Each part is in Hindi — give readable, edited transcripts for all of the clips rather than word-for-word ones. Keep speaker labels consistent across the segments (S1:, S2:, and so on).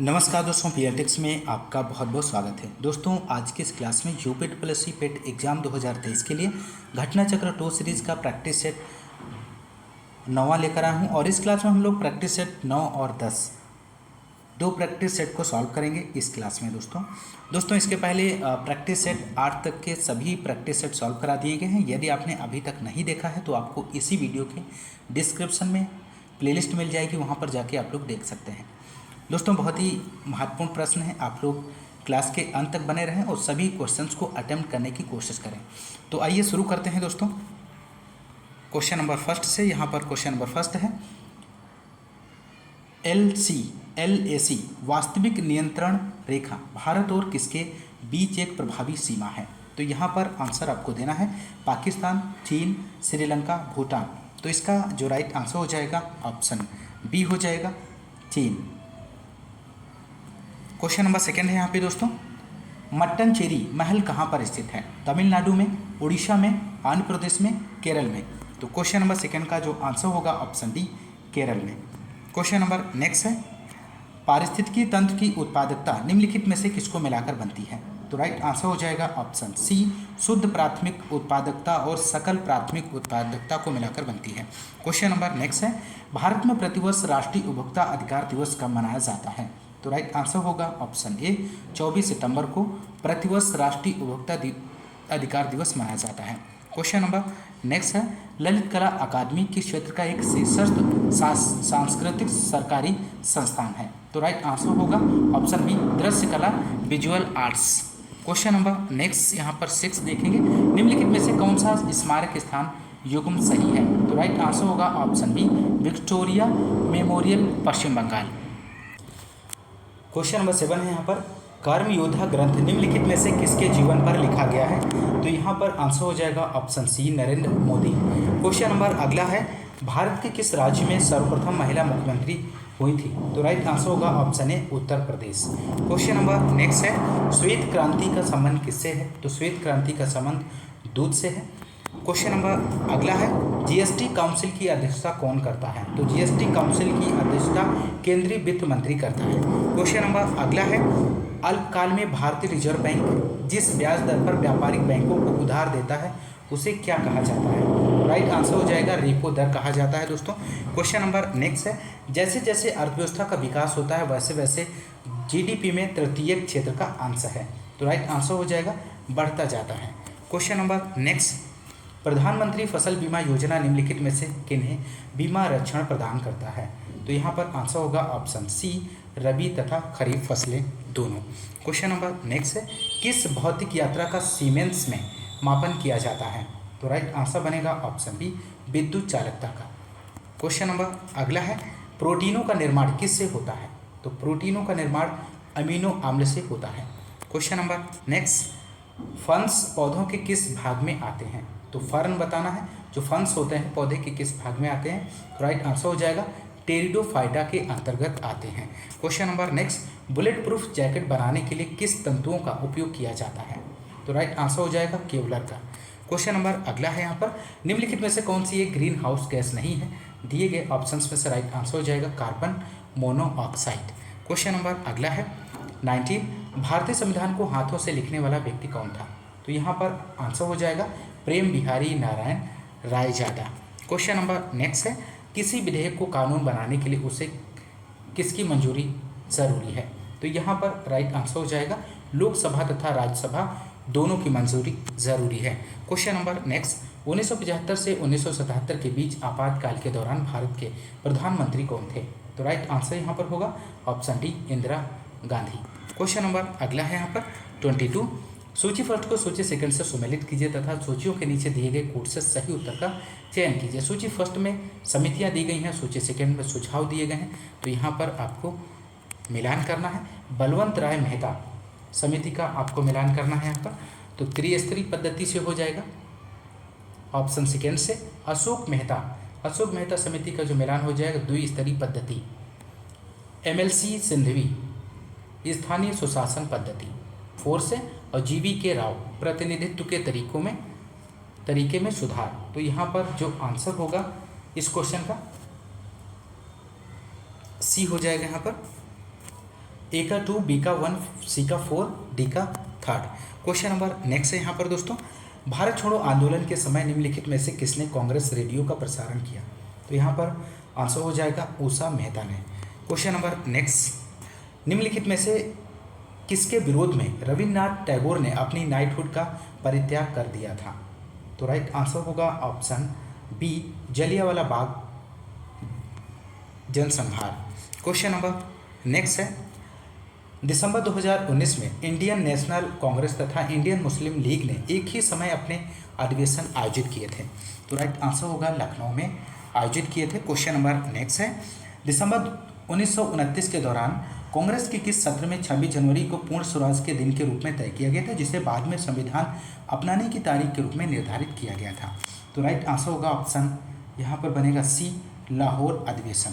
S1: नमस्कार दोस्तों, पीएलटेक्स में आपका बहुत बहुत स्वागत है। दोस्तों, आज के इस क्लास में यूपेट प्लस सी पेट एग्जाम 2023 के लिए घटना चक्र 2 सीरीज़ का प्रैक्टिस सेट 9वां लेकर आया हूं और इस क्लास में हम लोग प्रैक्टिस सेट 9 और 10 दो प्रैक्टिस सेट को सॉल्व करेंगे इस क्लास में। दोस्तों इसके पहले प्रैक्टिस सेट 8 तक के सभी प्रैक्टिस सेट सॉल्व करा दिए गए हैं। यदि आपने अभी तक नहीं देखा है तो आपको इसी वीडियो के डिस्क्रिप्शन में प्लेलिस्ट मिल जाएगी, वहाँ पर जाके आप लोग देख सकते हैं। दोस्तों, बहुत ही महत्वपूर्ण प्रश्न है, आप लोग क्लास के अंत तक बने रहें और सभी क्वेश्चंस को अटेम्प्ट करने की कोशिश करें। तो आइए शुरू करते हैं दोस्तों क्वेश्चन नंबर फर्स्ट से। यहाँ पर क्वेश्चन नंबर फर्स्ट है LAC वास्तविक नियंत्रण रेखा भारत और किसके बीच एक प्रभावी सीमा है। तो यहाँ पर आंसर आपको देना है पाकिस्तान, चीन, श्रीलंका, भूटान। तो इसका जो राइट आंसर हो जाएगा ऑप्शन बी हो जाएगा, चीन। क्वेश्चन नंबर सेकेंड है यहाँ पे दोस्तों, मट्टनचेरी महल कहाँ पर स्थित है। तमिलनाडु में, उड़ीसा में, आंध्र प्रदेश में, केरल में। तो क्वेश्चन नंबर सेकेंड का जो आंसर होगा ऑप्शन डी, केरल में। क्वेश्चन नंबर नेक्स्ट है, पारिस्थितिकी तंत्र की उत्पादकता निम्नलिखित में से किसको मिलाकर बनती है। तो राइट आंसर हो जाएगा ऑप्शन सी, शुद्ध प्राथमिक उत्पादकता और सकल प्राथमिक उत्पादकता को मिलाकर बनती है। क्वेश्चन नंबर नेक्स्ट है, भारत में प्रतिवर्ष राष्ट्रीय उपभोक्ता अधिकार दिवस कब मनाया जाता है। तो राइट आंसर होगा ऑप्शन ए, 24 सितंबर को प्रतिवर्ष राष्ट्रीय उपभोक्ता अधिकार दिवस मनाया जाता है। क्वेश्चन नंबर नेक्स्ट है, ललित कला अकादमी किस क्षेत्र का एक शीर्षस्थ सांस्कृतिक सरकारी संस्थान है। तो राइट आंसर होगा ऑप्शन बी, दृश्य कला visual arts. Question number next यहाँ पर 6 देखेंगे, निम्नलिखित में से कौन सा स्मारक स्थान युग्म सही है। तो राइट आंसर होगा ऑप्शन बी, विक्टोरिया मेमोरियल, पश्चिम बंगाल। क्वेश्चन नंबर 7 है यहाँ पर, कर्म योद्धा ग्रंथ निम्नलिखित में से किसके जीवन पर लिखा गया है। तो यहाँ पर आंसर हो जाएगा option C, Narendra Modi. Question number अगला है, भारत के किस राज्य में सर्वप्रथम महिला मुख्यमंत्री हुई थी। तो राइट आंसर होगा option A, Uttar Pradesh. Question number next है, श्वेत क्रांति का संबंध किससे है। तो श्वेत क्रांति का संबंध दूध से है। क्वेश्चन नंबर अगला है, जीएसटी काउंसिल की अध्यक्षता कौन करता है। तो जीएसटी काउंसिल की अध्यक्षता केंद्रीय वित्त मंत्री करता है। क्वेश्चन नंबर अगला है, अल्पकाल में भारतीय रिजर्व बैंक जिस ब्याज दर पर व्यापारिक बैंकों को उधार देता है उसे क्या कहा जाता है। राइट आंसर हो जाएगा, रेपो दर कहा जाता है दोस्तों। क्वेश्चन नंबर नेक्स्ट है, जैसे जैसे अर्थव्यवस्था का विकास होता है वैसे वैसे जीडीपी में तृतीयक क्षेत्र का अंश है। तो राइट आंसर हो जाएगा, बढ़ता जाता है। क्वेश्चन नंबर नेक्स्ट, प्रधानमंत्री फसल बीमा योजना निम्नलिखित में से किन्हें बीमा रक्षण प्रदान करता है। तो यहाँ पर आंसर होगा ऑप्शन सी, रबी तथा खरीफ फसलें दोनों। क्वेश्चन नंबर नेक्स्ट है, किस भौतिक यात्रा का सीमेंस में मापन किया जाता है। तो राइट आंसर बनेगा ऑप्शन बी, विद्युत चालकता का। क्वेश्चन नंबर अगला है, प्रोटीनों का निर्माण किससे होता है। तो प्रोटीनों का निर्माण अमीनो अम्ल से होता है। क्वेश्चन नंबर नेक्स्ट, फंस पौधों के किस भाग में आते हैं। तो फर्न बताना है, जो फंस होते हैं पौधे के किस भाग में आते हैं। तो राइट आंसर हो जाएगा, टेरिडोफाइटा के अंतर्गत आते हैं। Question number next, bullet proof jacket बनाने के लिए किस तंतुओं का उपयोग किया जाता है। तो राइट आंसर हो जाएगा, केवलर का। क्वेश्चन नंबर अगला है यहाँ पर, निम्नलिखित में से कौन सी एक ग्रीन हाउस गैस नहीं है। दिए गए ऑप्शंस में से राइट आंसर हो जाएगा कार्बन मोनोऑक्साइड। क्वेश्चन नंबर अगला है 19, भारतीय संविधान को हाथों से लिखने वाला व्यक्ति कौन था। तो यहाँ पर आंसर हो जाएगा Prem Bihari Narayan Raizada. Question number next है, किसी विधेयक को कानून बनाने के लिए उसे किसकी मंजूरी जरूरी है। तो यहाँ पर राइट आंसर हो जाएगा लोकसभा तथा राज्यसभा दोनों की मंजूरी जरूरी है। क्वेश्चन नंबर नेक्स्ट, 1975 से 1977 के बीच आपातकाल के दौरान भारत के प्रधानमंत्री कौन थे। तो राइट आंसर यहाँ पर होगा option D, Indira Gandhi. Question number अगला है यहाँ पर 22, सूची फर्स्ट को सूची सेकंड से सुमेलित कीजिए तथा सूचियों के नीचे दिए गए कोड से सही उत्तर का चयन कीजिए। सूची फर्स्ट में समितियां दी गई हैं, सूची सेकंड में सुझाव दिए गए हैं। तो यहाँ पर आपको मिलान करना है, बलवंत राय मेहता समिति का आपको मिलान करना है यहाँ पर। तो त्रिस्तरीय पद्धति से हो जाएगा ऑप्शन सेकेंड से। अशोक मेहता समिति का जो मिलान हो जाएगा द्विस्तरीय पद्धति। MLC सिंधवी स्थानीय सुशासन पद्धति 4 से। और GV के राव प्रतिनिधित्व के तरीके में सुधार। तो यहाँ पर जो आंसर होगा इस क्वेश्चन का सी हो जाएगा यहाँ पर। ए का 2, बी का 1, सी का 4, डी का 3। क्वेश्चन नंबर नेक्स्ट है यहाँ पर दोस्तों, भारत छोड़ो आंदोलन के समय निम्नलिखित में से किसने कांग्रेस रेडियो का प्रसारण किया? तो यहाँ पर आंसर हो जाएगा उषा मेहता ने। क्वेश्चन नंबर नेक्स्ट, निम्नलिखित में से किसके विरोध में रविन्द्रनाथ टैगोर ने अपनी नाइटहुड का परित्याग कर दिया था? तो राइट आंसर होगा option B, Jallianwala Bagh जनसंहार। Question number next है, दिसंबर 2019 में इंडियन नेशनल कांग्रेस तथा इंडियन मुस्लिम लीग ने एक ही समय अपने अधिवेशन आयोजित किए थे। तो राइट आंसर होगा लखनऊ में आयोजित किए थे। क्वेश्चन नंबर नेक्स्ट है, दिसंबर 1929 के दौरान कांग्रेस के किस सत्र में 26 जनवरी को पूर्ण स्वराज के दिन के रूप में तय किया गया था, जिसे बाद में संविधान अपनाने की तारीख के रूप में निर्धारित किया गया था? तो राइट आंसर होगा ऑप्शन यहाँ पर बनेगा सी, लाहौर अधिवेशन।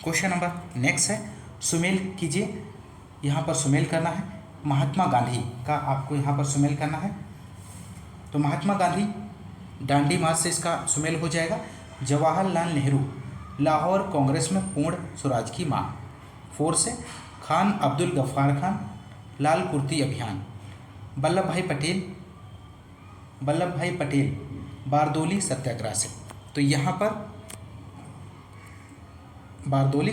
S1: क्वेश्चन नंबर नेक्स्ट है, सुमेल कीजिए, यहाँ पर सुमेल करना है महात्मा गांधी का, आपको यहाँ पर सुमेल करना है। तो महात्मा गांधी डांडी मार्च से इसका सुमेल हो जाएगा। जवाहरलाल नेहरू लाहौर कांग्रेस में पूर्ण स्वराज की मांग। 4 से खान अब्दुल गफ्फार खान लाल कुर्ती अभियान। वल्लभ भाई पटेल बारदोली सत्याग्रह से। तो यहाँ पर बारदोली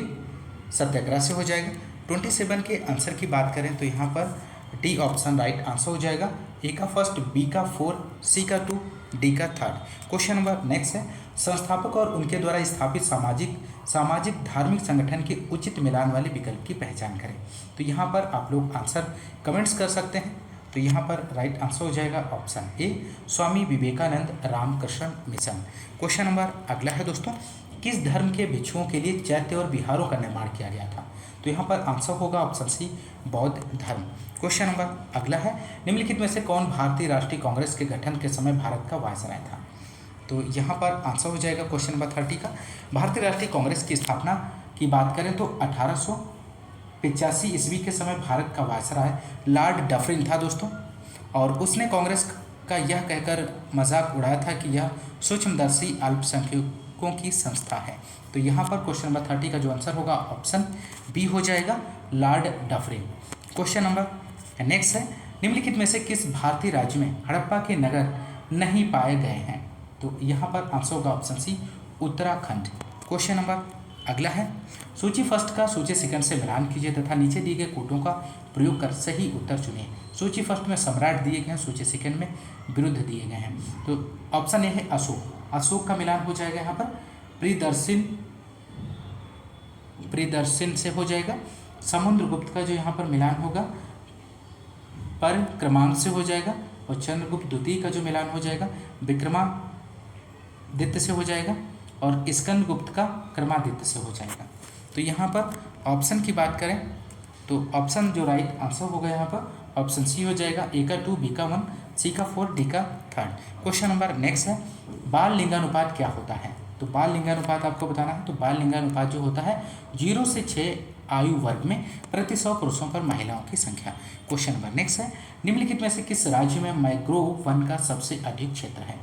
S1: सत्याग्रह से हो जाएगा। 27 के आंसर की बात करें तो यहाँ पर डी ऑप्शन राइट आंसर हो जाएगा। ए का 1, बी का 4, सी का 2, डी का 3। क्वेश्चन नंबर नेक्स्ट है, संस्थापक और उनके द्वारा स्थापित सामाजिक धार्मिक संगठन के उचित मिलान वाले विकल्प की पहचान करें। तो यहाँ पर आप लोग आंसर कमेंट्स कर सकते हैं। तो यहाँ पर राइट आंसर हो जाएगा option A, Swami Vivekananda Ramakrishna mission. Question number अगला है दोस्तों, किस धर्म के भिक्षुओं के लिए चैत्य और विहारों का निर्माण किया गया था? तो यहाँ पर आंसर होगा ऑप्शन सी, बौद्ध धर्म। क्वेश्चन नंबर अगला है, निम्नलिखित में से कौन भारतीय राष्ट्रीय कांग्रेस के गठन के समय भारत का वायसराय था? तो यहाँ पर आंसर हो जाएगा क्वेश्चन नंबर 30 का। भारतीय राष्ट्रीय कांग्रेस की स्थापना की बात करें तो 1885 ईस्वी के समय भारत का वायसराय लॉर्ड डफरिन था दोस्तों, और उसने कांग्रेस का यह कहकर मजाक उड़ाया था कि यह सूक्ष्मदर्शी अल्पसंख्यकों की संस्था है। तो यहाँ पर क्वेश्चन नंबर 30 का जो आंसर होगा ऑप्शन बी हो जाएगा, Lord Dufferin. Question number next है, निम्नलिखित में से किस भारतीय राज्य में हड़प्पा के नगर नहीं पाए गए हैं? तो यहाँ पर आंसर होगा option C, Uttarakhand. Question number अगला है, सूची फर्स्ट का सूची सेकंड से मिलान कीजिए तथा नीचे दिए गए कोटों का प्रयोग कर सही उत्तर चुनिए। सूची फर्स्ट में सम्राट दिए गए हैं, सूची सेकंड में विरुद्ध दिए गए हैं। तो ऑप्शन ए है अशोक, अशोक का मिलान हो जाएगा यहाँ पर। प्रियदर्शन से हो जाएगा। समुद्रगुप्त का जो यहाँ पर मिलान होगा पर क्रमांक से हो जाएगा, और चंद्रगुप्त द्वितीय का जो मिलान हो जाएगा विक्रमादित्य से हो जाएगा, और स्कंदगुप्त का क्रमादित्य से हो जाएगा। तो यहाँ पर ऑप्शन की बात करें तो ऑप्शन जो राइट आंसर होगा यहाँ पर ऑप्शन सी हो जाएगा। ए का 2, बी का 1, सी का 4, डी का 3। क्वेश्चन नंबर नेक्स्ट है, बाल लिंगानुपात क्या होता है? तो बाल लिंगानुपात आपको बताना है। तो बाल लिंगानुपात जो होता है 0 से 6 आयु वर्ग में प्रति 100 पुरुषों पर महिलाओं की संख्या। क्वेश्चन नंबर नेक्स्ट है, निम्नलिखित में से किस राज्य में मैंग्रोव वन का सबसे अधिक क्षेत्र है?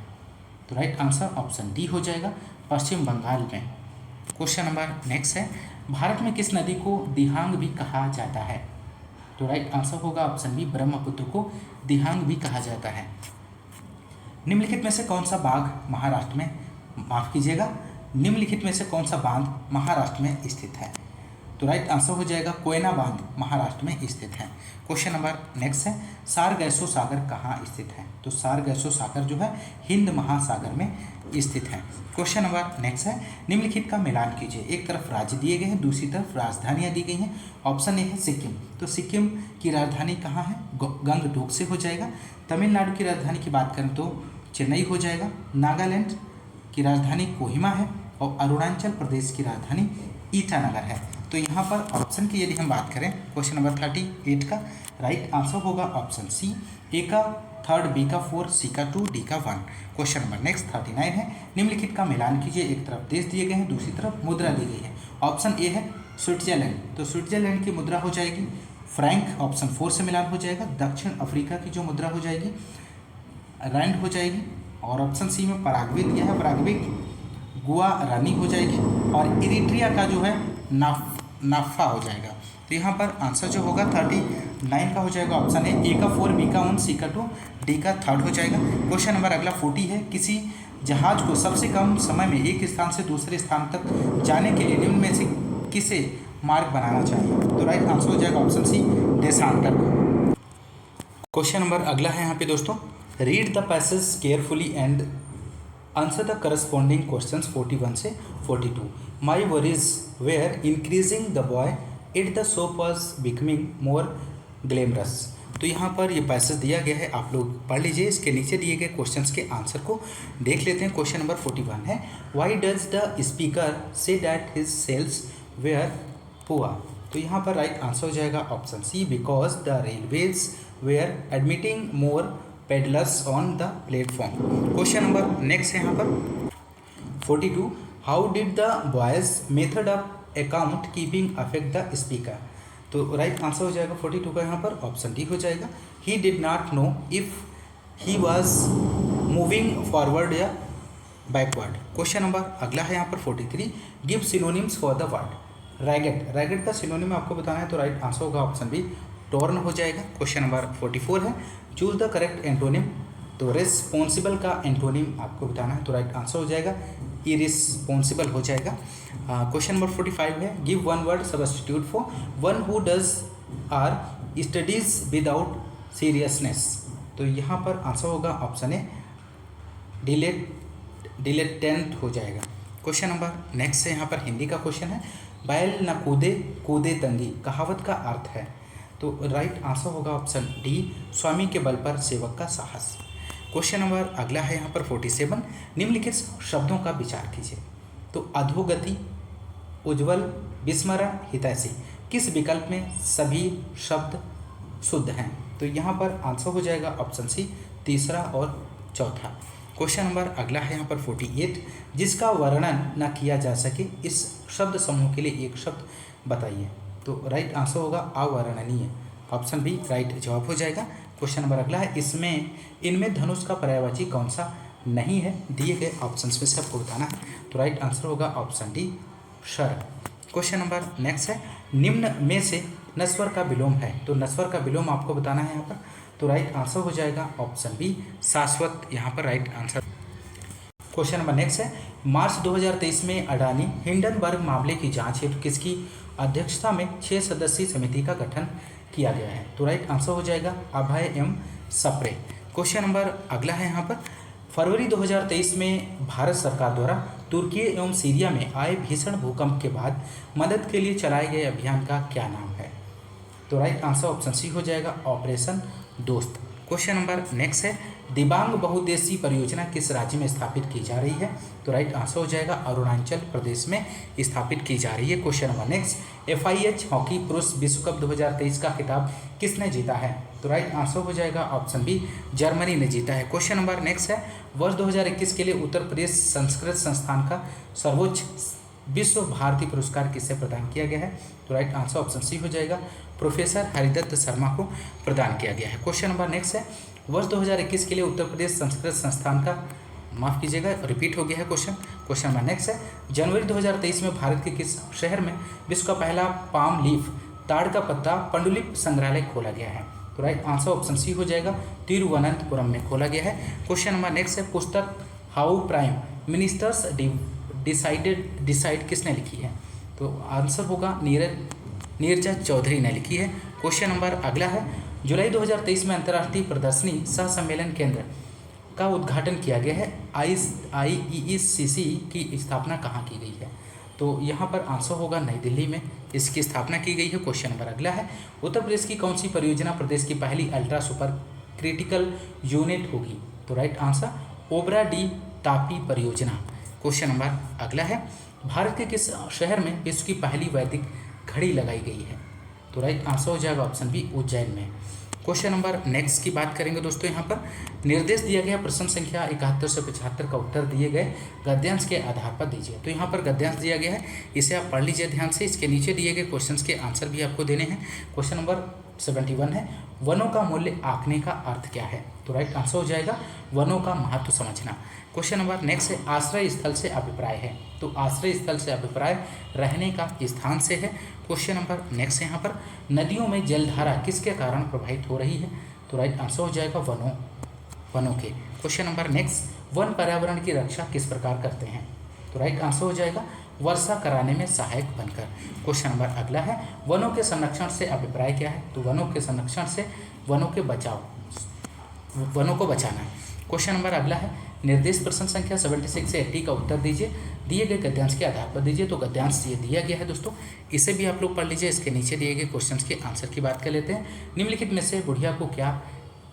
S1: तो राइट आंसर ऑप्शन डी हो जाएगा, पश्चिम बंगाल में। क्वेश्चन नंबर नेक्स्ट है, भारत में किस नदी को दिहांग भी कहा जाता है? तो राइट आंसर होगा ऑप्शन बी, ब्रह्मपुत्र को दिहांग भी कहा जाता है। निम्नलिखित में से कौन सा बांध महाराष्ट्र में, माफ कीजिएगा, निम्नलिखित में से कौन सा बांध महाराष्ट्र में स्थित है? तो राइट आंसर हो जाएगा कोयना बांध महाराष्ट्र में स्थित है। क्वेश्चन नंबर नेक्स्ट है, सारगैसो सागर कहाँ स्थित है? तो सारगैसो सागर जो है हिंद महासागर में स्थित है। क्वेश्चन नंबर नेक्स्ट है, निम्नलिखित का मिलान कीजिए। एक तरफ राज्य दिए गए हैं, दूसरी तरफ राजधानियाँ दी गई हैं। ऑप्शन ए है सिक्किम, तो सिक्किम की राजधानी कहाँ है? गंगटोक से हो जाएगा। तमिलनाडु की राजधानी की बात करें तो चेन्नई हो जाएगा। नागालैंड की राजधानी कोहिमा है, और अरुणाचल प्रदेश की राजधानी ईटानगर है। तो यहाँ पर ऑप्शन की यदि हम बात करें क्वेश्चन नंबर 38 का राइट आंसर होगा ऑप्शन सी, ए का 3, बी का 4, सी का 2, डी का 1। क्वेश्चन नंबर नेक्स्ट 39 है, निम्नलिखित का मिलान कीजिए। एक तरफ देश दिए गए हैं, दूसरी तरफ मुद्रा दी गई है। ऑप्शन ए है स्विट्जरलैंड, तो स्विट्जरलैंड की मुद्रा हो जाएगी फ्रैंक, ऑप्शन 4 से मिलान हो जाएगा। दक्षिण अफ्रीका की जो मुद्रा हो जाएगी रैंड हो जाएगी, और ऑप्शन सी में पराग्वे दिया है, पराग्वे गुआरानी हो जाएगी, और इरिट्रिया का जो है नाफा हो जाएगा। तो यहाँ पर आंसर जो होगा 39 का हो जाएगा ऑप्शन ए का 4, बी का 1, सी का 2, डी का 3 हो जाएगा। क्वेश्चन नंबर अगला 40 है, किसी जहाज को सबसे कम समय में एक स्थान से दूसरे स्थान तक जाने के लिए निम्न में से किसे मार्ग बनाना चाहिए? तो राइट आंसर हो जाएगा ऑप्शन सी, देशांतर। क्वेश्चन नंबर अगला है यहाँ पे दोस्तों, read the passage carefully and answer the corresponding questions 41 से 42। My worries were increasing the boy it the soap was becoming more glamorous. तो यहाँ पर ये पैसेज दिया गया है, आप लोग पढ़ लीजिए। इसके नीचे दिए गए क्वेश्चंस के आंसर को देख लेते हैं। क्वेश्चन नंबर 41 है, why does the speaker say that his sales were poor. तो यहाँ पर राइट आंसर हो जाएगा option C, because the railways were admitting more peddlers on the platform. Question number next है यहाँ पर 42, how did the boy's method of account keeping affect the speaker. तो राइट आंसर हो जाएगा 42 का यहाँ पर ऑप्शन डी हो जाएगा, he did not know if he was moving forward या बैकवर्ड। क्वेश्चन नंबर अगला है यहाँ पर 43, give synonyms for the word ragged. Ragged का सिनोनिम आपको बताना है, तो राइट आंसर होगा ऑप्शन बी, टॉर्न हो जाएगा। क्वेश्चन नंबर 44 है, चूज द करेक्ट एंटोनिम। तो रिस्पॉन्सिबल का एंटोनिम आपको बताना है, तो राइट आंसर हो जाएगा इरिस्पॉन्सिबल हो जाएगा। क्वेश्चन नंबर 45 है, give one word substitute for one who does our studies without seriousness. तो यहाँ पर आंसर होगा ऑप्शन ए, डिलेटेंट हो जाएगा। क्वेश्चन नंबर नेक्स्ट है यहाँ पर हिंदी का क्वेश्चन है, बैल न कूदे कूदे तंगी कहावत का अर्थ है। तो राइट आंसर होगा ऑप्शन डी, स्वामी के बल पर सेवक का साहस। क्वेश्चन नंबर अगला है यहाँ पर 47, निम्नलिखित शब्दों का विचार कीजिए। तो अधोगति, उज्ज्वल, विस्मरण, हितैषी, किस विकल्प में सभी शब्द शुद्ध हैं? तो यहाँ पर आंसर हो जाएगा ऑप्शन सी, तीसरा और चौथा। क्वेश्चन नंबर अगला है यहाँ पर 48, जिसका वर्णन न किया जा सके इस शब्द समूह के लिए एक शब्द बताइए। तो राइट आंसर होगा अवर्णनीय, ऑप्शन बी राइट जवाब हो जाएगा। क्वेश्चन नंबर अगला है, इनमें धनुष का पर्यायवाची कौन सा नहीं है? दिए गए ऑप्शंस में से आपको बताना है, तो राइट आंसर होगा option D, sir. Question number next है, निम्न में से नस्वर का विलोम है। तो नस्वर का विलोम आपको बताना है यहाँ पर, तो राइट आंसर हो जाएगा ऑप्शन बी, शाश्वत, यहाँ पर right answer. Question number next है, मार्च 2023 में अडानी हिंडनबर्ग मामले की जांच हेतु किसकी अध्यक्षता में 6 सदस्यीय समिति का गठन किया गया है? तो राइट आंसर हो जाएगा अभय एम सप्रे। क्वेश्चन नंबर अगला है यहाँ पर, फरवरी 2023 में भारत सरकार द्वारा तुर्की एवं सीरिया में आए भीषण भूकंप के बाद मदद के लिए चलाए गए अभियान का क्या नाम है? तो राइट आंसर ऑप्शन सी हो जाएगा, ऑपरेशन दोस्त। क्वेश्चन नंबर नेक्स्ट है, दिबांग बहुउद्देशीय परियोजना किस राज्य में स्थापित की जा रही है? तो राइट आंसर हो जाएगा अरुणाचल प्रदेश में स्थापित की जा रही है। Question number next, FIH hockey पुरुष विश्व कप 2023 का खिताब किसने जीता है? तो राइट आंसर हो जाएगा ऑप्शन बी, जर्मनी ने जीता है। क्वेश्चन नंबर नेक्स्ट है, वर्ष 2021 के लिए उत्तर प्रदेश संस्कृत संस्थान का सर्वोच्च विश्व भारती पुरस्कार किसे प्रदान किया गया है? तो राइट आंसर ऑप्शन सी हो जाएगा, प्रोफेसर हरिदत्त शर्मा को प्रदान किया गया है। क्वेश्चन नंबर नेक्स्ट है, वर्ष 2021 के लिए उत्तर प्रदेश संस्कृत संस्थान का, माफ़ कीजिएगा रिपीट हो गया है क्वेश्चन। क्वेश्चन नंबर नेक्स्ट है, जनवरी 2023 में भारत के किस शहर में विश्व का पहला पाम लीफ ताड़ का पत्ता पंडुलिप संग्रहालय खोला गया है? तो राइट आंसर ऑप्शन सी हो जाएगा, तिरुवनंतपुरम में खोला गया है। क्वेश्चन नंबर नेक्स्ट है, पुस्तक हाउ प्राइम मिनिस्टर्स डिसाइड किसने लिखी है? तो आंसर होगा नीरजा चौधरी ने लिखी है। क्वेश्चन नंबर अगला है, जुलाई 2023 में अंतर्राष्ट्रीय प्रदर्शनी सह सम्मेलन केंद्र का उद्घाटन किया गया है। IEECC की स्थापना कहाँ की गई है? तो यहाँ पर आंसर होगा नई दिल्ली में इसकी स्थापना की गई है। क्वेश्चन नंबर अगला है, उत्तर प्रदेश की कौन सी परियोजना प्रदेश की पहली अल्ट्रा सुपर क्रिटिकल यूनिट होगी? तो राइट आंसर ओबरा डी तापी परियोजना। क्वेश्चन नंबर अगला है, भारत के किस शहर में विश्व की पहली वैदिक घड़ी लगाई गई है? तो राइट आंसर हो जाएगा ऑप्शन बी, उज्जैन में। क्वेश्चन नंबर नेक्स्ट की बात करेंगे दोस्तों, यहाँ पर निर्देश दिया गया प्रश्न संख्या 71 से 75 का उत्तर दिए गए गद्यांश के आधार पर दीजिए। तो यहाँ पर गद्यांश दिया गया है, इसे आप पढ़ लीजिए ध्यान से। इसके नीचे दिए गए क्वेश्चंस के आंसर भी आपको देने हैं। क्वेश्चन नंबर 71 है, वनों का मूल्य आंकने का अर्थ क्या है? तो राइट आंसर हो जाएगा वनों का महत्व समझना। क्वेश्चन नंबर नेक्स्ट है, आश्रय स्थल से अभिप्राय है। तो आश्रय स्थल से अभिप्राय रहने का स्थान से है। क्वेश्चन नंबर नेक्स्ट यहाँ पर, नदियों में जलधारा किसके कारण प्रभावित हो रही है? तो राइट आंसर हो जाएगा वनों के। क्वेश्चन नंबर नेक्स्ट, वन पर्यावरण की रक्षा किस प्रकार करते हैं? तो राइट आंसर हो जाएगा वर्षा कराने में सहायक बनकर। क्वेश्चन नंबर अगला है, वनों के संरक्षण से अभिप्राय क्या है? तो वनों के संरक्षण से वनों को बचाना। क्वेश्चन नंबर अगला है, निर्देश प्रश्न संख्या 76 से 80 का उत्तर दीजिए, दिए गए गद्यांश के आधार पर दीजिए। तो गद्यांश ये दिया गया है दोस्तों, इसे भी आप लोग पढ़ लीजिए। इसके नीचे दिए गए क्वेश्चन के आंसर की बात कर लेते हैं। निम्नलिखित में से बुढ़िया को क्या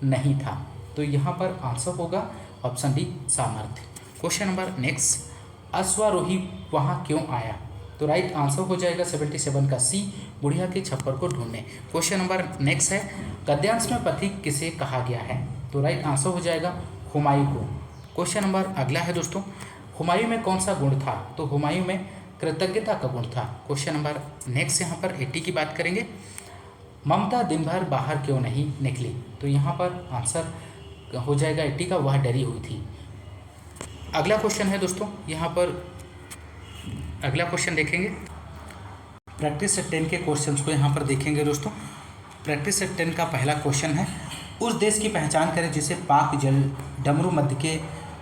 S1: नहीं था? तो यहाँ पर आंसर होगा ऑप्शन डी, सामर्थ्य। क्वेश्चन नंबर नेक्स्ट, अश्वारोही वहाँ क्यों आया? तो राइट आंसर हो जाएगा 77 का सी, बुढ़िया के छप्पर को ढूंढने। क्वेश्चन नंबर नेक्स्ट है, गद्यांश में पथिक किसे कहा गया है? तो राइट आंसर हो जाएगा हुमायूं को। क्वेश्चन नंबर अगला है दोस्तों, हुमायूं में कौन सा गुण था? तो हुमायूं में कृतज्ञता का गुण था। क्वेश्चन नंबर नेक्स्ट यहाँ पर 80 की बात करेंगे, ममता दिन भर बाहर क्यों नहीं निकली? तो यहाँ पर आंसर हो जाएगा 80 का, वह डरी हुई थी। अगला क्वेश्चन है दोस्तों, यहाँ पर अगला क्वेश्चन देखेंगे, प्रैक्टिस सेट 10 के क्वेश्चंस को यहाँ पर देखेंगे दोस्तों। प्रैक्टिस सेट 10 का पहला क्वेश्चन है, उस देश की पहचान करें जिसे पाक जल डमरू मध्य के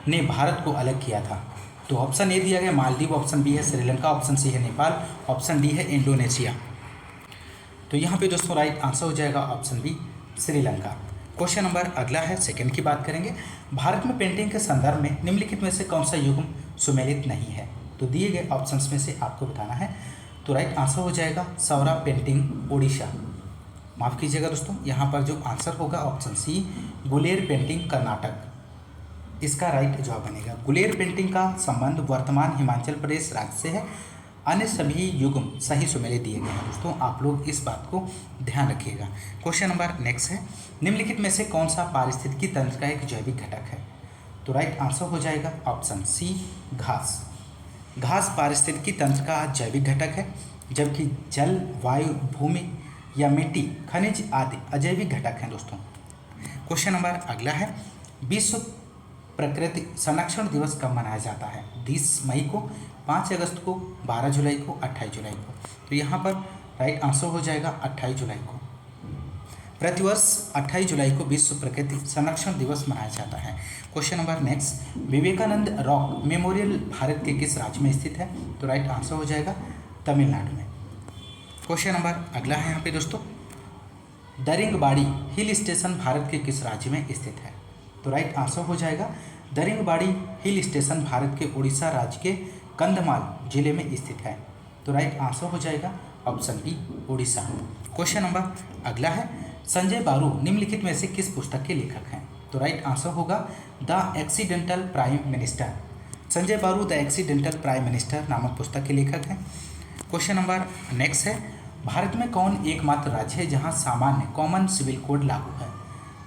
S1: ने भारत को अलग किया था। तो ऑप्शन ए दिया गया मालदीव, ऑप्शन बी है श्रीलंका, ऑप्शन सी है नेपाल, ऑप्शन डी है इंडोनेशिया। तो यहाँ पे दोस्तों राइट आंसर हो जाएगा option B, Sri Lanka. Question number अगला है, सेकंड की बात करेंगे, भारत में पेंटिंग के संदर्भ में निम्नलिखित में से कौन सा युग्म सुमेलित नहीं है? तो दिए गए ऑप्शंस में से आपको बताना है। तो राइट आंसर हो जाएगा सौरा पेंटिंग उड़ीसा, माफ़ कीजिएगा दोस्तों, यहाँ पर जो आंसर होगा option C, Guler painting Karnataka, इसका राइट जवाब बनेगा। गुलेर पेंटिंग का संबंध वर्तमान हिमाचल प्रदेश राज्य से है। अन्य सभी युग्म सही सुमेलित दिए गए हैं दोस्तों, आप लोग इस बात को ध्यान रखिएगा। क्वेश्चन नंबर नेक्स्ट है, निम्नलिखित में से कौन सा पारिस्थितिकी तंत्र का एक जैविक घटक है? तो राइट आंसर हो जाएगा ऑप्शन सी, घास। घास पारिस्थितिकी तंत्र का जैविक घटक है, जबकि जल, वायु, भूमि या मिट्टी, खनिज आदि अजैविक घटक हैं दोस्तों। क्वेश्चन नंबर अगला है, विश्व प्रकृति संरक्षण दिवस कब मनाया जाता है? 30 मई को, 5 अगस्त को, 12 जुलाई को, 28 जुलाई को। तो यहाँ पर राइट आंसर हो जाएगा 28 जुलाई को। प्रतिवर्ष 28 जुलाई को विश्व प्रकृति संरक्षण दिवस मनाया जाता है। Question number next, Vivekananda rock memorial Bharat के किस राज्य में स्थित है? तो राइट आंसर हो जाएगा तमिलनाडु में। क्वेश्चन नंबर अगला है यहाँ पे दोस्तों, दरिंगबाड़ी हिल स्टेशन भारत के किस राज्य में स्थित है? तो राइट आंसर हो जाएगा दरिंगबाड़ी हिल स्टेशन भारत के उड़ीसा राज्य के कंधमाल जिले में स्थित है। तो राइट आंसर हो जाएगा option B, Orissa. Question number अगला है, संजय बारू निम्नलिखित में से किस पुस्तक के लेखक हैं? तो राइट आंसर होगा the accidental prime minister. Sanjay बारू द एक्सीडेंटल प्राइम मिनिस्टर नामक पुस्तक के लेखक हैं। क्वेश्चन नंबर नेक्स्ट है, भारत में कौन एकमात्र राज्य है जहां सामान्य कॉमन सिविल कोड लागू है?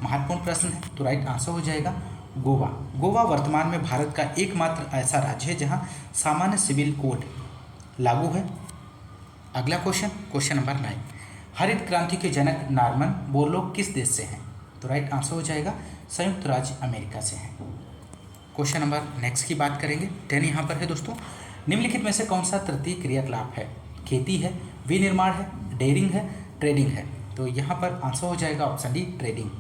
S1: महत्वपूर्ण प्रश्न है। तो राइट आंसर हो जाएगा गोवा। गोवा वर्तमान में भारत का एकमात्र ऐसा राज्य है जहां सामान्य सिविल कोड लागू है। अगला क्वेश्चन नंबर 9, हरित क्रांति के जनक नॉर्मन बोरलॉग किस देश से हैं? तो राइट आंसर हो जाएगा संयुक्त राज्य अमेरिका से हैं। क्वेश्चन नंबर नेक्स्ट की बात करेंगे, 10 यहाँ पर है दोस्तों, निम्नलिखित में से कौन सा तृतीय क्रियाकलाप है? खेती है, विनिर्माण है, डेयरिंग है, ट्रेडिंग है। तो यहाँ पर आंसर हो जाएगा option D, trading.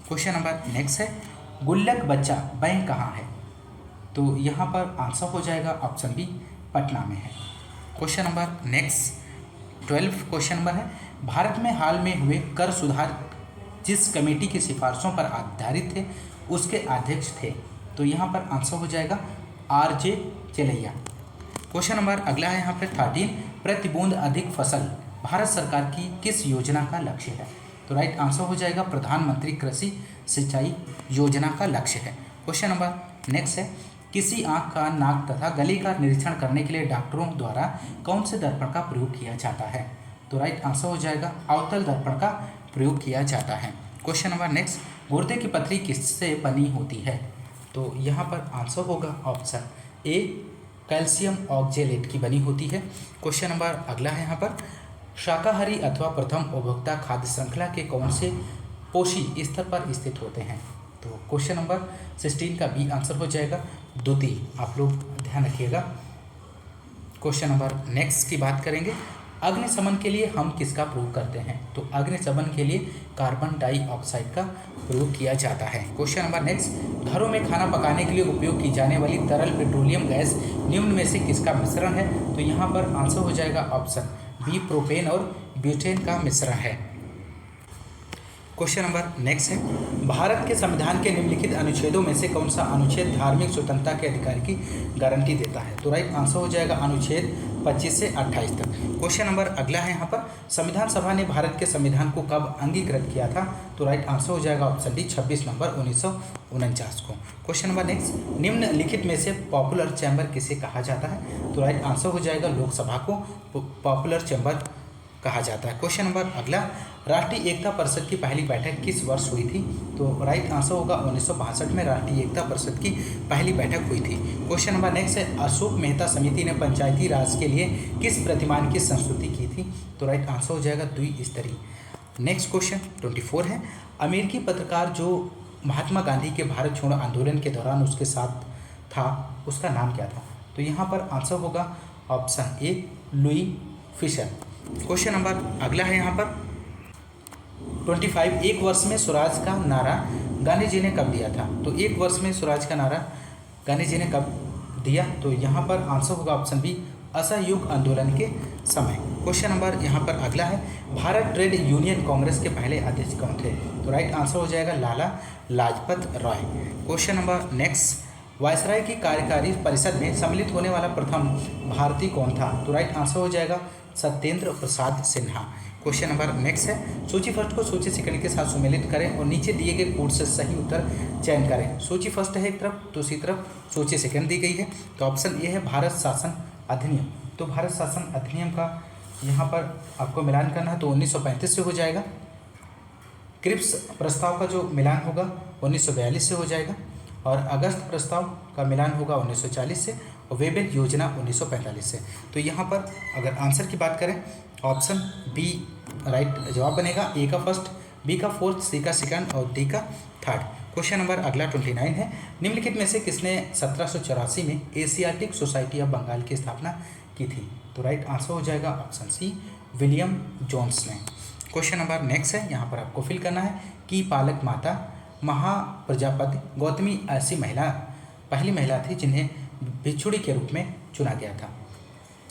S1: Question number next है, गुल्लक बच्चा बैंक कहाँ है? तो यहाँ पर आंसर हो जाएगा ऑप्शन बी, पटना में है। Question number next 12 question number है, भारत में हाल में हुए कर सुधार जिस कमेटी की सिफारिशों पर आधारित थे उसके अध्यक्ष थे? तो यहाँ पर आंसर हो जाएगा RJ चेलैया। क्वेश्चन नंबर अगला है यहाँ पर 13, प्रति बूंद अधिक फसल भारत सरकार की किस योजना का लक्ष्य है? तो राइट आंसर हो जाएगा प्रधानमंत्री कृषि सिंचाई योजना का लक्ष्य है। क्वेश्चन नंबर नेक्स्ट है, किसी आंख का, नाक तथा गले का निरीक्षण करने के लिए डॉक्टरों द्वारा कौन से दर्पण का प्रयोग किया जाता है? तो राइट आंसर हो जाएगा अवतल दर्पण का प्रयोग किया जाता है। क्वेश्चन नंबर नेक्स्ट, गुर्दे की पथरी किससे बनी होती है? तो यहाँ पर आंसर होगा ऑप्शन ए, कैल्शियम ऑक्जेलेट की बनी होती है। क्वेश्चन नंबर अगला है यहाँ पर, शाकाहारी अथवा प्रथम उपभोक्ता खाद्य श्रृंखला के कौन से पोषी स्तर पर स्थित होते हैं? तो क्वेश्चन नंबर 16 का बी आंसर हो जाएगा द्वितीय। आप लोग ध्यान रखिएगा। क्वेश्चन नंबर नेक्स्ट की बात करेंगे। अग्निशमन के लिए हम किसका प्रयोग करते हैं? तो अग्निशमन के लिए कार्बन डाइऑक्साइड का प्रयोग किया जाता है। क्वेश्चन नंबर नेक्स्ट, घरों में खाना पकाने के लिए उपयोग की जाने वाली तरल पेट्रोलियम गैस निम्न में से किसका मिश्रण है? तो यहाँ पर आंसर हो जाएगा ऑप्शन बी, प्रोपेन और ब्यूटेन का मिश्रण है। क्वेश्चन नंबर नेक्स्ट है, भारत के संविधान के निम्नलिखित अनुच्छेदों में से कौन सा अनुच्छेद धार्मिक स्वतंत्रता के अधिकार की गारंटी देता है? तो राइट आंसर हो जाएगा अनुच्छेद 25 से 28 तक। क्वेश्चन नंबर अगला है यहाँ पर, संविधान सभा ने भारत के संविधान को कब अंगीकृत किया था? तो राइट आंसर हो जाएगा ऑप्शन डी, 26 नवंबर 1949 को। क्वेश्चन नंबर नेक्स्ट, निम्नलिखित में से पॉपुलर चैम्बर किसे कहा जाता है? तो राइट आंसर हो जाएगा लोकसभा को पॉपुलर चैम्बर कहा जाता है। क्वेश्चन नंबर अगला, राष्ट्रीय एकता परिषद की पहली बैठक किस वर्ष हुई थी? तो राइट आंसर होगा 1962 में राष्ट्रीय एकता परिषद की पहली बैठक हुई थी। क्वेश्चन नंबर नेक्स्ट है, अशोक मेहता समिति ने पंचायती राज के लिए किस प्रतिमान की संस्तुति की थी? तो राइट आंसर हो जाएगा द्विस्तरीय। नेक्स्ट क्वेश्चन 24 है, अमेरिकी पत्रकार जो महात्मा गांधी के भारत छोड़ो आंदोलन के दौरान उसके साथ था, उसका नाम क्या था? तो यहाँ पर आंसर होगा option A, Louis Fischer. Question number अगला है यहाँ पर 25, एक वर्ष में स्वराज का नारा गांधी जी ने कब दिया था? तो एक वर्ष में स्वराज का नारा गांधी जी ने कब दिया? तो यहाँ पर आंसर होगा ऑप्शन बी, असहयोग आंदोलन के समय। क्वेश्चन नंबर यहाँ पर अगला है, भारत ट्रेड यूनियन कांग्रेस के पहले अध्यक्ष कौन थे? तो राइट आंसर हो जाएगा Lala Lajpat Rai. Question number next, viceroy की कार्यकारी परिषद में सम्मिलित होने वाला प्रथम भारतीय कौन था? तो राइट आंसर हो जाएगा Satyendra Prasad Sinha. Question number next है, सूची फर्स्ट को सूची सेकंड के साथ सम्मिलित करें और नीचे दिए गए कोड से सही उत्तर चयन करें। सूची फर्स्ट है एक तरफ, दूसरी तरफ सूची सेकंड दी गई है। तो ऑप्शन ए है भारत शासन अधिनियम। तो भारत शासन अधिनियम का यहाँ पर आपको मिलान करना है तो 1935 से हो जाएगा। क्रिप्स प्रस्ताव का जो मिलान होगा 1942 से हो जाएगा और अगस्त प्रस्ताव का मिलान होगा 1940 से और वेबेल योजना 1945 से। तो यहाँ पर अगर आंसर की बात करें ऑप्शन बी राइट जवाब बनेगा, ए का फर्स्ट, बी का फोर्थ, सी का सेकंड और डी का थर्ड। क्वेश्चन नंबर अगला 29 है, निम्नलिखित में से किसने 1784 में एशियाटिक सोसाइटी ऑफ बंगाल की स्थापना की थी? तो राइट आंसर हो जाएगा ऑप्शन सी, विलियम जोन्स ने। क्वेश्चन नंबर नेक्स्ट है, यहाँ पर आपको फिल करना है कि पालक माता महाप्रजापति गौतमी ऐसी महिला पहली महिला थी जिन्हें भिक्षुड़ी के रूप में चुना गया था।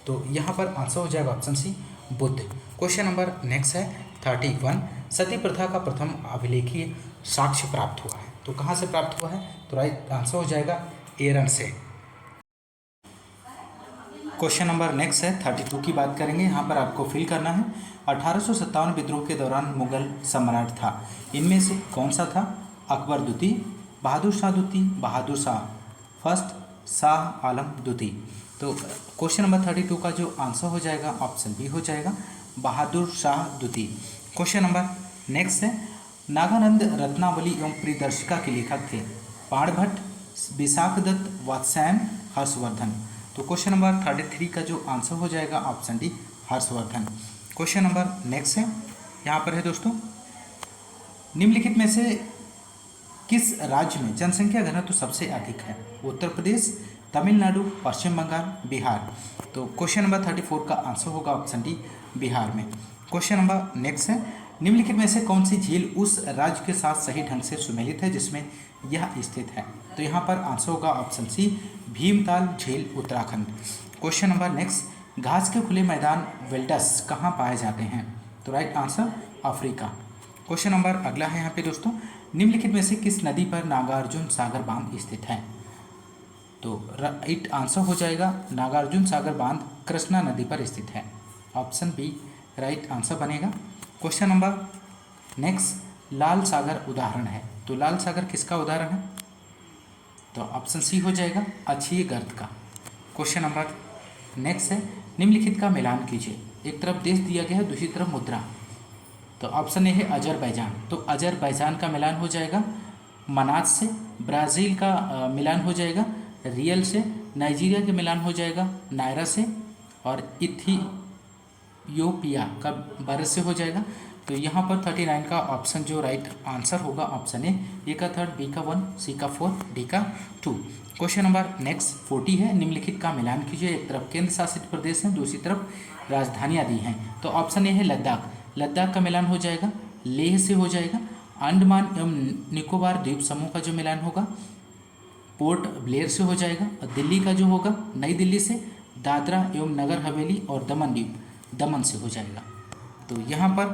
S1: तो यहाँ पर आंसर हो जाएगा option C, Buddha. Question number next है 31, सती प्रथा का प्रथम अभिलेखीय साक्ष्य प्राप्त हुआ है। तो कहाँ से प्राप्त हुआ है? तो राइट आंसर हो जाएगा एरन से। क्वेश्चन नंबर नेक्स्ट है 32 की बात करेंगे। यहाँ पर आपको फिल करना है 1857 विद्रोह के दौरान मुगल सम्राट था, इनमें से कौन सा था? अकबर द्वितीय, बहादुर शाह द्वितीय, बहादुर शाह फर्स्ट, शाह आलम द्वितीय। तो क्वेश्चन नंबर 32 का जो आंसर हो जाएगा ऑप्शन बी हो जाएगा, बहादुर शाह द्वितीय। क्वेश्चन नंबर नेक्स्ट है, नागानंद रत्नावली एवं प्रियदर्शिका के लेखक थे? बाणभट्ट, विशाखदत्त, वात्स्यायन, हर्षवर्धन। तो क्वेश्चन नंबर 33 का जो आंसर हो जाएगा option D, Harshvardhan. Question number next है, यहाँ पर है दोस्तों, निम्नलिखित में से किस राज्य में जनसंख्या घनत्व सबसे अधिक है? उत्तर प्रदेश, तमिलनाडु, पश्चिम बंगाल, बिहार। तो क्वेश्चन नंबर 34 का आंसर होगा ऑप्शन डी, बिहार में। क्वेश्चन नंबर नेक्स्ट है, निम्नलिखित में से कौन सी झील उस राज्य के साथ सही ढंग से सुमेलित है जिसमें यह स्थित है? तो यहाँ पर आंसर होगा ऑप्शन सी, भीमताल झील, उत्तराखंड। क्वेश्चन नंबर नेक्स्ट, घास के खुले मैदान विल्डर्स कहाँ पाए जाते हैं? तो right answer Africa. Question number अगला है यहाँ पे दोस्तों, निम्नलिखित में से किस नदी पर नागार्जुन सागर बांध स्थित है? तो राइट आंसर हो जाएगा नागार्जुन सागर बांध कृष्णा नदी पर स्थित है, ऑप्शन बी राइट आंसर बनेगा। क्वेश्चन नंबर नेक्स्ट, लाल सागर उदाहरण है? तो लाल सागर किसका उदाहरण है? तो ऑप्शन सी हो जाएगा, अक्षीय गर्त का। क्वेश्चन नंबर नेक्स्ट है, निम्नलिखित का मिलान कीजिए। एक तरफ देश दिया गया है, दूसरी तरफ मुद्रा। तो ऑप्शन ए है अजरबैजान। तो अजरबैजान का मिलान हो जाएगा मनात से, ब्राज़ील का मिलान हो जाएगा रियल से, नाइजीरिया के मिलान हो जाएगा नायरा से और इथियोपिया का भारत से हो जाएगा। तो यहाँ पर 39 का ऑप्शन जो राइट आंसर होगा ऑप्शन ए का 3, बी का 1, सी का 4, डी का 2। क्वेश्चन नंबर नेक्स्ट 40 है, निम्नलिखित का मिलान कीजिए। एक तरफ केंद्र शासित प्रदेश है, दूसरी तरफ राजधानियाँ दी हैं। तो ऑप्शन ए है लद्दाख, लद्दाख का मिलान हो जाएगा, लेह से हो जाएगा। अंडमान एवं निकोबार द्वीप समूह का जो मिलान होगा पोर्ट ब्लेयर से हो जाएगा। और दिल्ली का जो होगा नई दिल्ली से, दादरा एवं नगर हवेली और दमन द्वीप दमन से हो जाएगा। तो यहाँ पर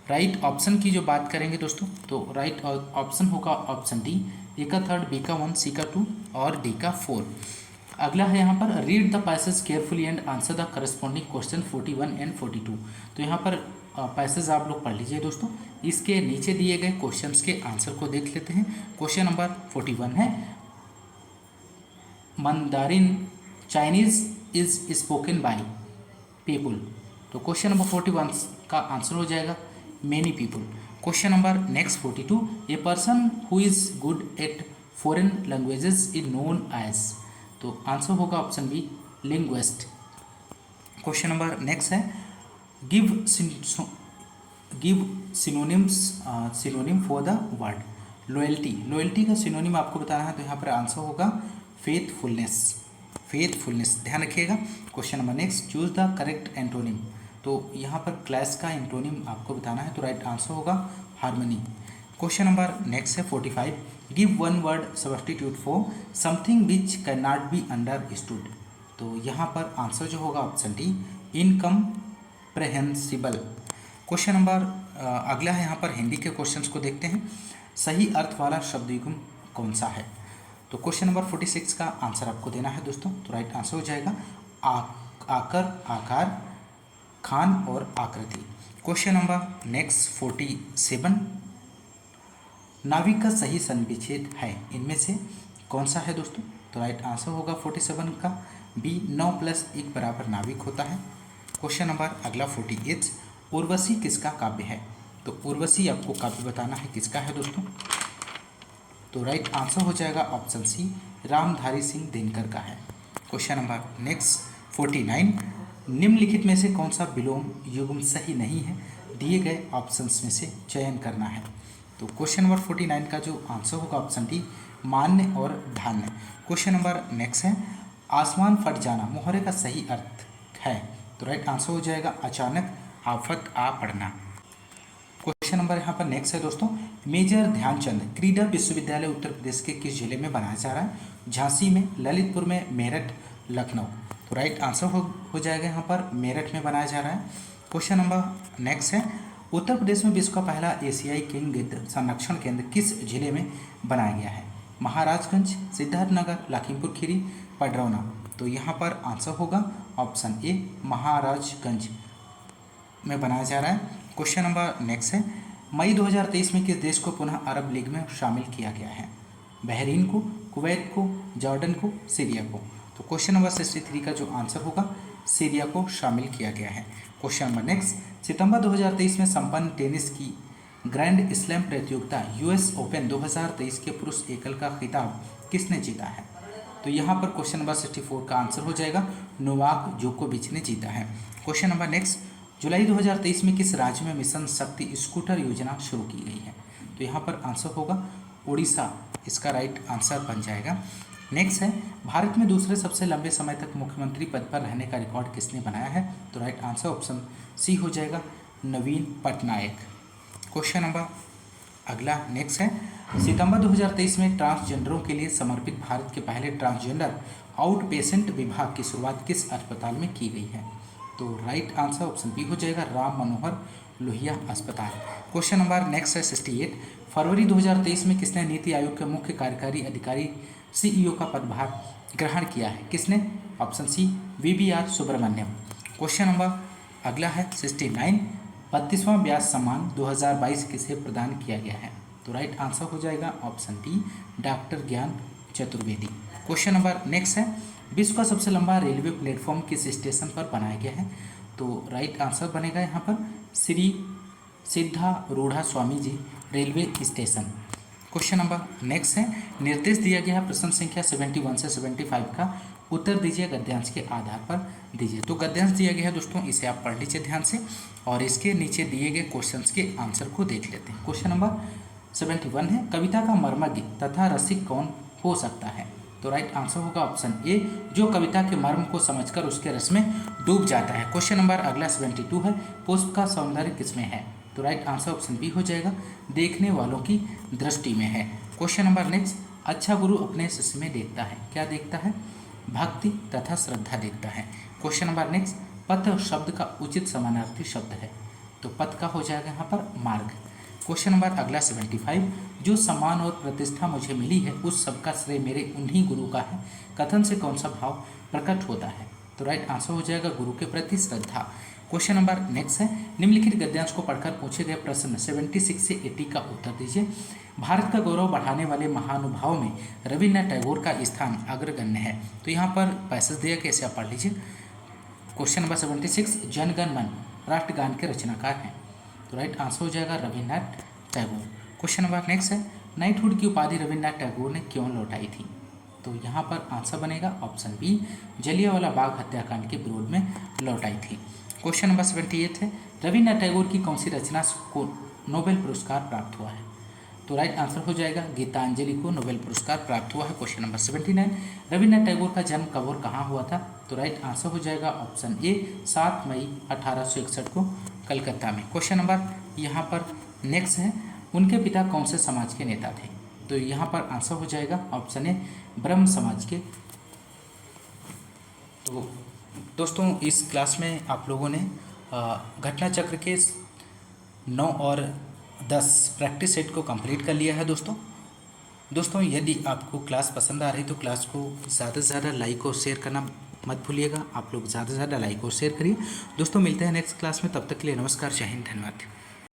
S1: राइट ऑप्शन की जो बात करेंगे दोस्तों, तो राइट ऑप्शन होगा ऑप्शन डी, ए का 3, बी का 1, सी का 2 और डी का 4। अगला है यहाँ पर read the passage carefully and answer the corresponding question 41 and 42। तो यहाँ पर पैसेज आप लोग पढ़ लीजिए दोस्तों। इसके नीचे दिए गए क्वेश्चंस के आंसर को देख लेते हैं। क्वेश्चन नंबर 41 है Mandarin Chinese is spoken by people. तो क्वेश्चन नंबर 41 का आंसर हो जाएगा many people. Question number next 42, a person who is good at foreign languages is known as. तो आंसर होगा option B linguist. Question number next है give synonym for the word loyalty. Loyalty का सिनोनिम आपको बताना है, तो यहाँ पर आंसर होगा फेथफुलनेस। ध्यान रखिएगा। Question number next choose the correct antonym. तो यहाँ पर क्लैश का एंटोनिम आपको बताना है, तो राइट आंसर होगा हार्मनी। क्वेश्चन नंबर नेक्स्ट है 45, give one word substitute for something which can not be understood. तो यहाँ पर आंसर जो होगा ऑप्शन डी इनकम्प्रेहेंसिबल। क्वेश्चन नंबर अगला है यहाँ पर हिंदी के क्वेश्चंस को देखते हैं। सही अर्थ वाला शब्द युग्म कौन सा है। तो क्वेश्चन नंबर 46 का आंसर आपको देना है दोस्तों। तो राइट आंसर हो जाएगा आकर, आकार, खान और आकृति। क्वेश्चन नंबर नेक्स्ट 47, नाविक का सही संविच्छेद है इनमें से कौन सा है दोस्तों। तो राइट आंसर होगा 47 का बी, 9 + 1 = नाविक होता है। क्वेश्चन नंबर अगला 48, उर्वशी किसका काव्य है। तो उर्वशी आपको काव्य बताना है किसका है दोस्तों। तो राइट आंसर हो जाएगा ऑप्शन सी रामधारी सिंह दिनकर का है। क्वेश्चन नंबर नेक्स्ट 49, निम्नलिखित में से कौन सा विलोम युग्म सही नहीं है, दिए गए ऑप्शंस में से चयन करना है। तो क्वेश्चन नंबर 49 का जो आंसर होगा ऑप्शन डी मान्य और धान्य। क्वेश्चन नंबर नेक्स्ट है आसमान फट जाना मोहरे का सही अर्थ है। तो राइट आंसर हो जाएगा अचानक आफत आ पड़ना। क्वेश्चन नंबर यहाँ पर नेक्स्ट है दोस्तों, मेजर ध्यानचंद क्रीडा विश्वविद्यालय उत्तर प्रदेश के किस जिले में बनाया जा रहा है। झांसी में, ललितपुर में, मेरठ, लखनऊ। तो राइट आंसर हो जाएगा यहाँ पर मेरठ में बनाया जा रहा है। क्वेश्चन नंबर नेक्स्ट है उत्तर प्रदेश में विश्व का पहला एशियाई किंग गिद्ध संरक्षण केंद्र किस जिले में बनाया गया है। महाराजगंज, सिद्धार्थनगर, लखीमपुर खीरी, पडरौना। तो यहाँ पर आंसर होगा ऑप्शन ए महाराजगंज में बनाया जा रहा है। क्वेश्चन नंबर नेक्स्ट है मई 2023 में किस देश को पुनः अरब लीग में शामिल किया गया है। बहरीन को, कुवैत को, जॉर्डन को, सीरिया को। तो क्वेश्चन नंबर 63 का जो आंसर होगा सीरिया को शामिल किया गया है। क्वेश्चन नंबर नेक्स्ट, सितंबर 2023 में संपन्न टेनिस की ग्रैंड स्लैम प्रतियोगिता यूएस ओपन 2023 के पुरुष एकल का खिताब किसने जीता है। तो यहाँ पर क्वेश्चन नंबर 64 का आंसर हो जाएगा नोवाक जोकोविच ने जीता है। क्वेश्चन नंबर नेक्स्ट, जुलाई 2023 में किस राज्य में मिशन शक्ति स्कूटर योजना शुरू की गई है। तो यहाँ पर आंसर होगा उड़ीसा, इसका राइट आंसर बन जाएगा। नेक्स्ट है भारत में दूसरे सबसे लंबे समय तक मुख्यमंत्री पद पर रहने का रिकॉर्ड किसने बनाया है। तो राइट आंसर ऑप्शन सी हो जाएगा नवीन पटनायक। क्वेश्चन नंबर अगला नेक्स्ट है सितंबर 2023 में ट्रांसजेंडरों के लिए समर्पित भारत के पहले ट्रांसजेंडर आउट पेशेंट विभाग की शुरुआत किस अस्पताल में की गई है। तो राइट आंसर ऑप्शन बी हो जाएगा राम मनोहर लोहिया अस्पताल। क्वेश्चन नंबर नेक्स्ट है 68, फरवरी 2023 में किसने नीति आयोग के मुख्य कार्यकारी अधिकारी सीईओ का पदभार ग्रहण किया है। किसने। Option C VBR Subrahmanyam. Question number अगला है 69, 32वां व्यास सम्मान 2022 किसे प्रदान किया गया है। तो राइट आंसर हो जाएगा ऑप्शन डी डॉक्टर ज्ञान चतुर्वेदी। क्वेश्चन नंबर नेक्स्ट है विश्व का सबसे लंबा रेलवे प्लेटफॉर्म किस स्टेशन पर बनाया गया है। तो राइट आंसर बनेगा यहाँ पर Shri Siddharudha Swami ji railway station. Question number next है निर्देश दिया गया है प्रश्न संख्या 71 से 75 का उत्तर दीजिए, गद्यांश के आधार पर दीजिए। तो गद्यांश दिया गया है दोस्तों, इसे आप पढ़ लीजिए ध्यान से और इसके नीचे दिए गए क्वेश्चंस के आंसर को देख लेते हैं। क्वेश्चन नंबर 71 है, कविता का मर्मज्ञ तथा रसिक कौन हो सकता है? तो राइट आंसर होगा ऑप्शन ए, जो कविता के मर्म को समझकर उसके रस में डूब जाता है। क्वेश्चन नंबर अगला 72 है, पुष्प का सौंदर्य किसमें है? तो राइट आंसर ऑप्शन बी हो जाएगा, देखने वालों की दृष्टि में है। क्वेश्चन नंबर नेक्स्ट, अच्छा गुरु अपने शिष्य में देखता है, क्या देखता है? भक्ति तथा श्रद्धा देखता है। क्वेश्चन नंबर नेक्स्ट, पथ शब्द का उचित समानार्थी शब्द है, तो पथ का हो जाएगा यहाँ पर मार्ग। क्वेश्चन नंबर अगला 75, जो सम्मान और प्रतिष्ठा मुझे मिली है उस सब का श्रेय मेरे उन्हीं गुरु का है, कथन से कौन सा भाव प्रकट होता है? तो राइट आंसर हो जाएगा गुरु के प्रति श्रद्धा। क्वेश्चन नंबर नेक्स्ट है, निम्नलिखित गद्यांश को पढ़कर पूछे गए प्रश्न 76 से 80 का उत्तर दीजिए। भारत का गौरव बढ़ाने वाले महानुभाव में रविन्द्रनाथ टैगोर का स्थान अग्रगण्य है। तो यहाँ पर पैसेज दिया कि इसे आप पढ़ लीजिए। क्वेश्चन नंबर 76, जन गण मन राष्ट्रगान के रचनाकार हैं, तो राइट आंसर हो जाएगा Rabindranath Tagore. Question number next है, नाइटहुड की उपाधि रविन्द्रनाथ टैगोर ने क्यों लौटाई थी? तो यहाँ पर आंसर बनेगा ऑप्शन बी, जलियांवाला बाग हत्याकांड के विरोध में लौटाई थी। क्वेश्चन नंबर 78 है, रविन्द्रनाथ टैगोर की कौन सी रचना को नोबेल पुरस्कार प्राप्त हुआ है? तो राइट आंसर हो जाएगा गीतांजलि को नोबेल पुरस्कार प्राप्त हुआ है। क्वेश्चन नंबर 79, रविन्द्रनाथ टैगोर का जन्म कब और कहाँ हुआ था? तो राइट आंसर हो जाएगा ऑप्शन ए, 7 मई 1861 को कलकत्ता में। क्वेश्चन नंबर यहाँ पर नेक्स्ट है, उनके पिता कौन से समाज के नेता थे? तो यहाँ पर आंसर हो जाएगा ऑप्शन ए, ब्रह्म समाज के। तो दोस्तों इस क्लास में आप लोगों ने घटना चक्र के 9 और 10 प्रैक्टिस सेट को कंप्लीट कर लिया है। दोस्तों यदि आपको क्लास पसंद आ रही तो क्लास को ज़्यादा से ज़्यादा लाइक और शेयर करना मत भूलिएगा। आप लोग ज़्यादा से ज़्यादा लाइक और शेयर करिए। दोस्तों मिलते हैं नेक्स्ट क्लास में, तब तक के लिए नमस्कार, जय हिंद, धन्यवाद।